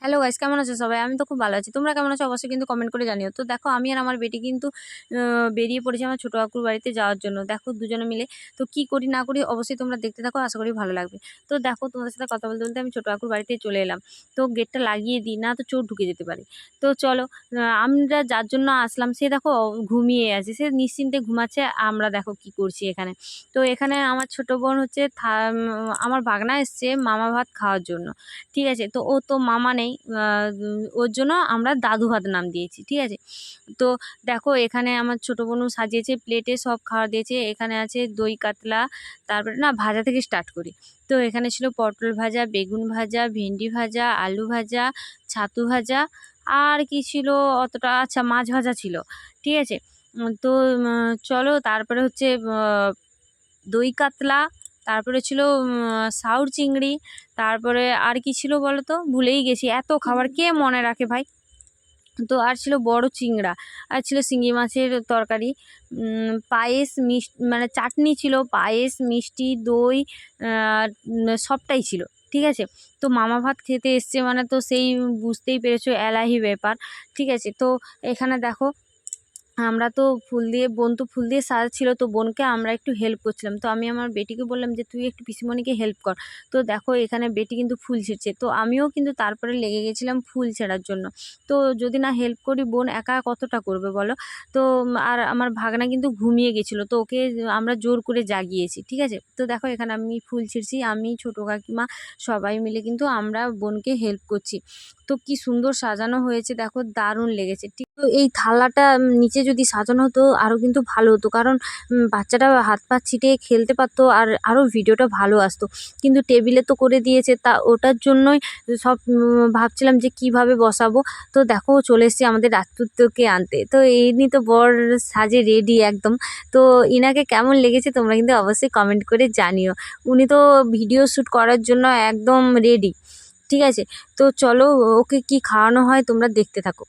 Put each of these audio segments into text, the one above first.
Hello guys, কেমন আছো সবাই? আমি তো খুব ভালো আছি। তোমরা কেমন আছো অবশ্যই কিন্তু কমেন্ট করে জানিও। তো দেখো, আমি আর আমার বেটি কিন্তু বেরিয়ে পড়েছি আমার ছোট কাকুর বাড়িতে যাওয়ার জন্য। দেখো দুজনে মিলে তো কি করি না করি অবশ্যই তোমরা দেখতে থাকো, আশা করি ভালো লাগবে। তো দেখো, তোমাদের সাথে কথা বলতে বলতে আমি ছোট কাকুর বাড়িতে চলে এলাম। তো গেটটা লাগিয়ে দিই, না তো চোর ঢুকে যেতে পারে। তো চলো, আমরা যার জন্য আসলাম সে দেখো ঘুমিয়ে আছে, সে নিশ্চিন্তে ঘুমাচ্ছে। আমরা দেখো কি করছি এখানে। তো এখানে আমার ছোট বোন হচ্ছে আমার ভাগনা এসছে মামা ভাত খাওয়ার জন্য। ঠিক আছে, তো ও তো মামা নেই, ওর জন্য আমরা দাদু ভাত নাম দিয়েছি। ঠিক আছে, তো দেখো এখানে আমার ছোট বোনও সাজিয়েছে, প্লেটে সব খাওয়ার দিয়েছে। এখানে আছে দই কাতলা, তারপরে না ভাজা থেকে স্টার্ট করি। তো এখানে ছিল পটল ভাজা, বেগুন ভাজা, ভেন্ডি ভাজা, আলু ভাজা, ছাতু ভাজা, আর কি ছিল অতটা, আচ্ছা মাছ ভাজা ছিল। ঠিক আছে, তো চলো তারপরে হচ্ছে দই কাতলা, তারপরে ছিল সাউর চিংড়ি, তারপরে আর কি ছিল বলো তো, ভুলেই গেছি, এত খাবার কে মনে রাখে ভাই। তো আর ছিল বড় চিংড়া, আর ছিল শিঙি মাছের তরকারি, পায়েস, মিষ্টি মানে চাটনি ছিল, পায়েস, মিষ্টি, দই, সবটাই ছিল। ঠিক আছে, তো মামা ভাত খেতে এসছে মানে তো সেই বুঝতেই পেরেছো এলাহি ব্যাপার। ঠিক আছে, তো এখানে দেখো আমরা তো ফুল দিয়ে, বোন তো ফুল দিয়ে সাজাচ্ছিল, তো বোনকে আমরা একটু হেল্প করছিলাম। তো আমি আমার বেটিকে বললাম যে তুই একটু পিসিমণিকে হেল্প কর। তো দেখো এখানে বেটি কিন্তু ফুল ছিঁড়ছে, তো আমিও কিন্তু তারপরে লেগে গেছিলাম ফুল ছেঁড়ার জন্য। তো যদি না হেল্প করি বোন একা কতটা করবে বলো। তো আর আমার ভাগনা কিন্তু ঘুমিয়ে গেছিলো, তো ওকে আমরা জোর করে জাগিয়েছি। ঠিক আছে, তো দেখো এখানে আমি ফুল ছিঁড়ছি, আমি ছোটো কাকিমা সবাই মিলে কিন্তু আমরা বোনকে হেল্প করছি। তো কি সুন্দর সাজানো হয়েছে দেখো, দারুণ লেগেছে। ঠিক, তো এই থালাটা নিচে যদি সাজানো হতো আরও কিন্তু ভালো হতো, কারণ বাচ্চাটা হাত পা ছিটিয়ে খেলতে পারতো, আর আরও ভিডিওটা ভালো আসতো। কিন্তু টেবিলে তো করে দিয়েছে, তা ওটার জন্যই সব ভাবছিলাম যে কিভাবে বসাবো। তো দেখো চলে এসেছি আমাদের রাজপুত্রকে আনতে, তো এমনি তো বর সাজে রেডি একদম। তো ইনাকে কেমন লেগেছে তোমরা কিন্তু অবশ্যই কমেন্ট করে জানিও। উনি তো ভিডিও শ্যুট করার জন্য একদম রেডি। ঠিক আছে, তো চলো ওকে কি খাওয়ানো হয় তোমরা দেখতে থাকো।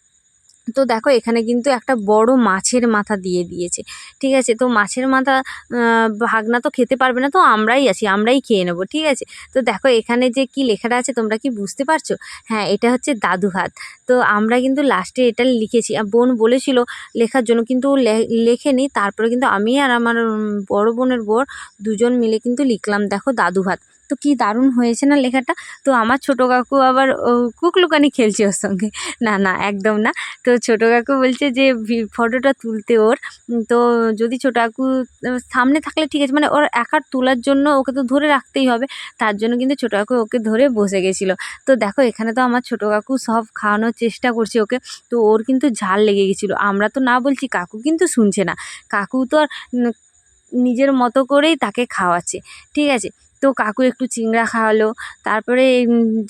তো দেখো এখানে কিন্তু একটা বড় মাছের মাথা দিয়ে দিয়েছে। ঠিক আছে, তো মাছের মাথা ভাগনা তো খেতে পারবে না, তো আমরাই আছি, আমরাই খেয়ে নেবো। ঠিক আছে, তো দেখো এখানে যে কি লেখাটা আছে তোমরা কি বুঝতে পারছো? হ্যাঁ, এটা হচ্ছে দাদু ভাত। তো আমরা কিন্তু লাস্টে এটা লিখেছি, আর বোন বলেছিল লেখার জন্য কিন্তু ও লেখেনি। তারপরে কিন্তু আমি আর আমার বড় বোনের বর দুজন মিলে কিন্তু লিখলাম দেখো দাদু ভাত। তো কি দারুণ হয়েছে না লেখাটা। তো আমার ছোট কাকু আবার কুকলুকানি খেলছে ওর সঙ্গে। না না, একদম না। তো ছোটো কাকু বলছে যে ফটোটা তুলতে ওর। তো যদি ছোটো কাকু সামনে থাকলে ঠিক আছে, মানে ওর একার তোলার জন্য ওকে তো ধরে রাখতেই হবে, তার জন্য কিন্তু ছোটো কাকু ওকে ধরে বসে গেছিলো। তো দেখো এখানে তো আমার ছোটো কাকু সব খাওয়ানোর চেষ্টা করছে ওকে। তো ওর কিন্তু ঝাল লেগে গেছিলো, আমরা তো না বলছি, কাকু কিন্তু শুনছে না। কাকু তো আর নিজের মতো করেই তাকে খাওয়াচ্ছে। ঠিক আছে, তো কাকু একটু চিংড়া খাওয়ালো, তারপরে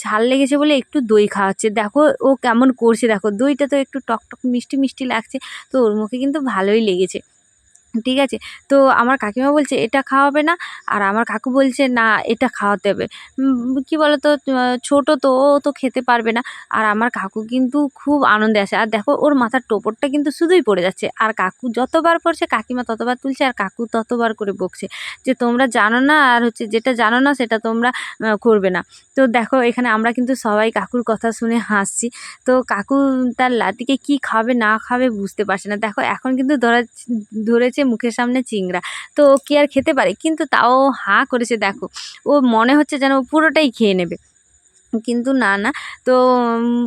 ঝাল লেগেছে বলে একটু দই খাওয়াচ্ছে। দেখো ও কেমন করছে, দেখো দইটা তো একটু টক টক মিষ্টি মিষ্টি লাগছে, তো ওর মুখে কিন্তু ভালোই লেগেছে। ঠিক আছে, তো আমার কাকিমা বলছে এটা খাওয়াবে না, আর আমার কাকু বলছে না এটা খাওয়াতে হবে। কি বলতো, ছোট তো ও তো খেতে পারবে না। আর আমার কাকু কিন্তু খুব আনন্দে আছে, আর দেখো ওর মাথার টোপরটা কিন্তু শুধুই পড়ে যাচ্ছে, আর কাকু যতবার পড়ছে কাকিমা ততবার তুলছে, আর কাকু ততবার করে বকছে যে তোমরা জানো না, আর হচ্ছে যেটা জানো না সেটা তোমরা করবে না। তো দেখো এখানে আমরা কিন্তু সবাই কাকুর কথা শুনে হাসছি। তো কাকু তার লাতিকে কি খাবে না খাবে বুঝতে পারছে না। দেখো এখন কিন্তু ধরেছে মুখের সামনে চিংড়া, তো ও কি আর খেতে পারে, কিন্তু তাও হাঁ করেছে। দেখো ও মনে হচ্ছে যেন ও পুরোটাই খেয়ে নেবে, কিন্তু না না। তো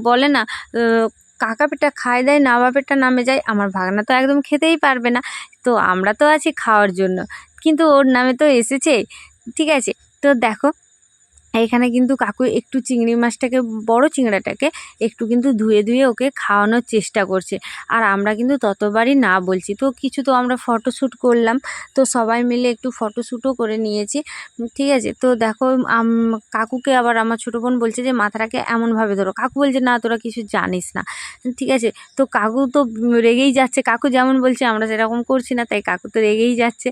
বলে না, কাকা পেটা খায় দেয়, না বাপেরটা নামে যায়। আমার ভাগনা তো একদম খেতেই পারবে না, তো আমরা তো আছি খাওয়ার জন্য, কিন্তু ওর নামে তো এসেছে। ঠিক আছে, তো দেখো এখানে কিন্তু কাকু একটু চিংড়ি মাছটাকে, বড় চিংড়াটাকে একটু কিন্তু ধুয়ে ধুয়ে ওকে খাওয়ানোর চেষ্টা করছে, আর আমরা কিন্তু ততবারই না বলছি। তো কিছু তো আমরা ফটোশ্যুট করলাম, তো সবাই মিলে একটু ফটোশ্যুটও করে নিয়েছি। ঠিক আছে, তো দেখো কাকুকে আবার আমার ছোটো বোন বলছে যে মাথাটাকে এমনভাবে ধরো, কাকু বলছে না তোরা কিছু জানিস না। ঠিক আছে, তো কাকু তো রেগেই যাচ্ছে, কাকু যেমন বলছে আমরা সেরকম করছি না, তাই কাকু তো রেগেই যাচ্ছে।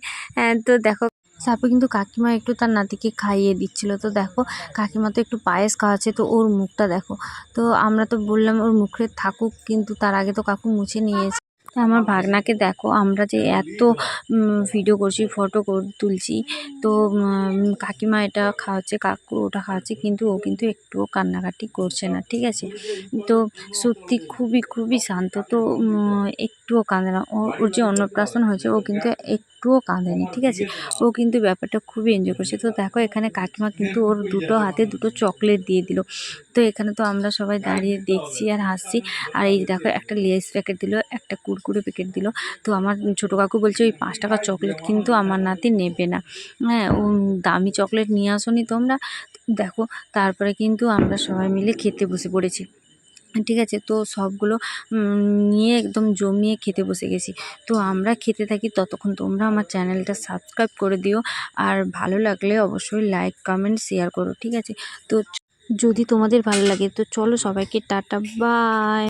তো দেখো তারপর কিন্তু কাকিমা একটু তার নাতিকে খাইয়ে দিচ্ছিল। তো দেখো কাকিমা তো একটু পায়েস খাওয়াচ্ছে, তো ওর মুখটা দেখো। তো আমরা তো বললাম ওর মুখে থাকুক, কিন্তু তার আগে তো কাকু মুছে নিয়েছে। তো আমার ভাগনাকে দেখো, আমরা যে এত ভিডিও করছি, ফটো তুলছি, তো কাকিমা এটা খাওয়াচ্ছে, কাকু ওটা খাওয়াচ্ছে, কিন্তু ও কিন্তু একটুও কান্নাকাটি করছে না, ঠিক আছে। তো সত্যি খুবই খুবই শান্ত, তো একটুও কাঁদে না। ওর যে অন্নপ্রাশন হয়েছে ও কিন্তু একটুও কাঁদেনি, ঠিক আছে। ও কিন্তু ব্যাপারটা খুবই এনজয় করছে। তো দেখো এখানে কাকিমা কিন্তু ওর দুটো হাতে দুটো চকলেট দিয়ে দিল। তো এখানে তো আমরা সবাই দাঁড়িয়ে দেখছি আর হাসছি। আর এই দেখো একটা লেস প্যাকেট দিল, একটা কুরকুরে প্যাকেট দিল। তো আমার ছোটো কাকু বলছে ওই 5 টাকার চকলেট কিন্তু আমার নাতি নেবে না, হ্যাঁ, ও দামি চকলেট নিয়ে আসোনি তোমরা। দেখো তারপরে কিন্তু আমরা সবাই মিলে খেতে বসে পড়েছি, ঠিক আছে। তো সবগুলো নিয়ে একদম জমিয়ে খেতে বসে গেছি। তো আমরা খেতে থাকি, ততক্ষণ তোমরা আমার চ্যানেলটা সাবস্ক্রাইব করে দিও। আর ভালো লাগলে অবশ্যই লাইক কমেন্ট শেয়ার করো, ঠিক আছে। তো যদি তোমাদের ভালো লাগে তো চলো সবাইকে টাটা বাই।